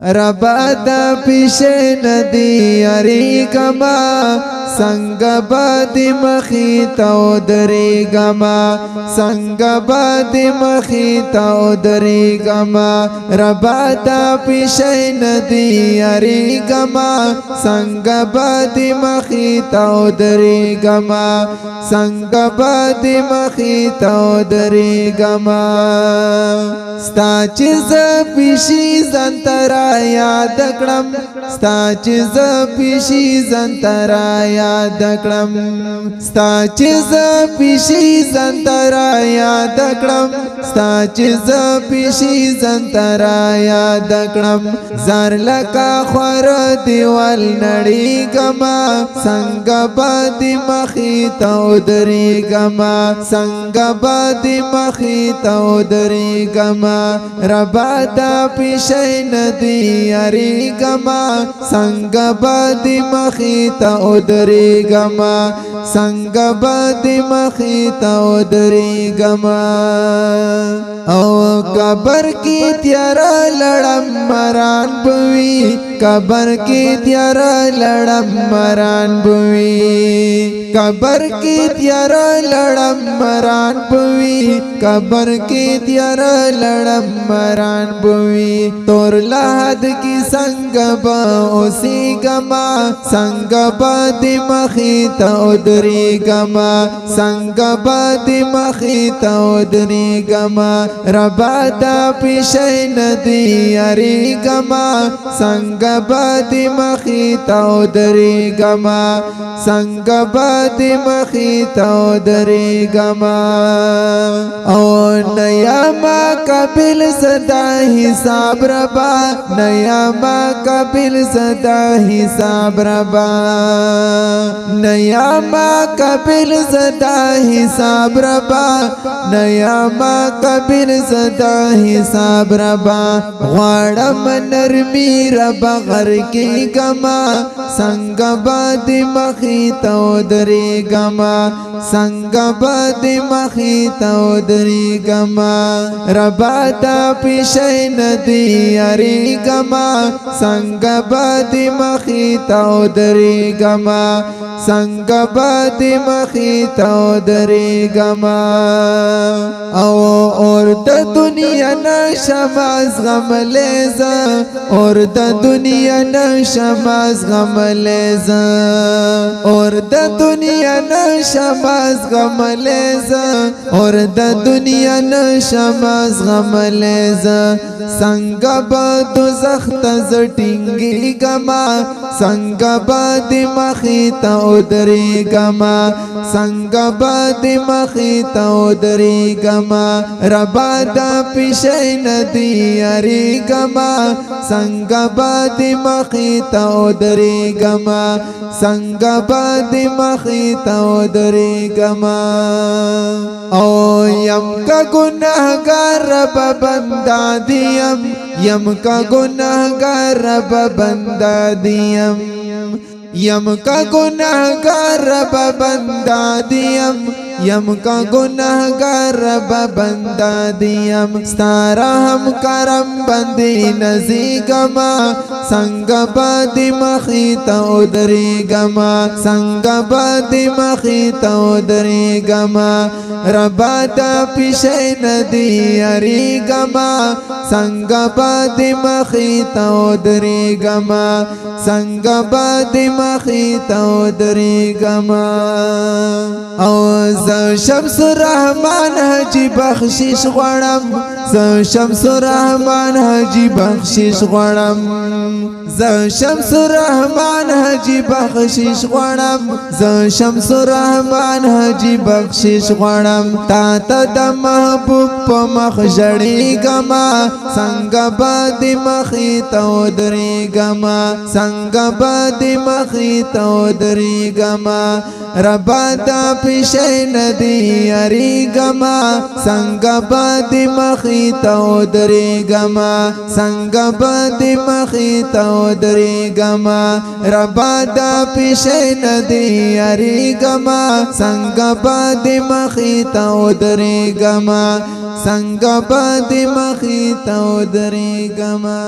ربا دا پیشه ندی اریگما سنگ بادی مخی تاو دریگما سنگ بادی مخی تاو دریگما ربا دا پیشه ندی اریگما سنگ بادی مخی تاو دریگما سنگ بادی مخی تاو دریگما ستا چیز پیشی زنترا یاد کړم ستا چې ز پیشي زنترا یاد کړم ستا چې ز پیشي زنترا یاد کړم ستا چې ز پیشي زنترا یاد کړم زار لکا خور دیوال نړی گما څنګه بادي مخې ته دري گما څنګه بادي مخې ته دري گما ربا دا پیشي ندی یاری گما سنگ بادی مخی تا ادری گما سنگ بادی مخی تا ادری گما او قبر کی تیارا لڑم مران بوی قبر کی تیارا لڑم مران بوی قبر کی تیارا لڑم مران بوی قبر کی تیارا لڑم مران بوی تور لحد کی سنگ با اسی گما سنگ با دی مخی تا ادری گما سنگ با دی مخی تا ادری گما ربا دا پیشی ندی یاری گما سنگ با دی مخی تا ادری گما سنگ با دی مخی تا ادری گما او نیاما قبل صدا حساب ربا نیاما قبل صدا حساب ربا نیاما قبل صدا حساب ربا نیاما قبل صدا حساب ربا غواړم نرمی ربا غر کی گما څنګه بادي مخې ته درې گما څنګه بادي مخې ته درې گما ربا دا پیشي ندی یاری گما څنګه بادي مخې ته درې گما څنګه بادي مخې ته درې گما او اور د دنیا نشماز غم لیزا اور د دنیا نشماز غم لیزا اور د دنیا نشماز غم لیزا اور د دنیا نشماز غم لیزا څنګه با دوزخ ته زټینګي گما څنګه بادي مخې ته درې گما څنګه بادي مخې ته درې گما ربا دا پیشي ندی یاری گما څنګه بادي مخې ته درې گما څنګه بادي مخې ته درې گما او یم کا گناهګار رب بندا دیم یم کا گناهګار رب بندا دیم یم کا گناهګار رب بندا دیم یم کا گناهګار رب بندا دیم ستاره هم کرم بندي نزي گما څنګه بادي مخې ته درې گما څنګه بادي مخې ته درې گما ربا دا پیشي ندی یاری گما څنګه بادي مخې ته درې گما څنګه بادي مخې ته درې گما او شمس الرحمن حجی بخشش غواړم شمس الرحمن حجی بخشش غواړم شمس الرحمن حجی بخشش غواړم شمس الرحمن حجی بخشش غواړم تا ته د محبوب په مخ ژړې گما څنګه بادي مخې ته درې گما څنګه بادي مخې ته درې گما ربا دا پیشي ندی یاری گما څنګه بادي مخې ته درې گما څنګه بادي مخې ته درې گما ربا دا پیشي ندی یاری گما څنګه بادي مخې ته درې گما څنګه بادي مخې ته درې گما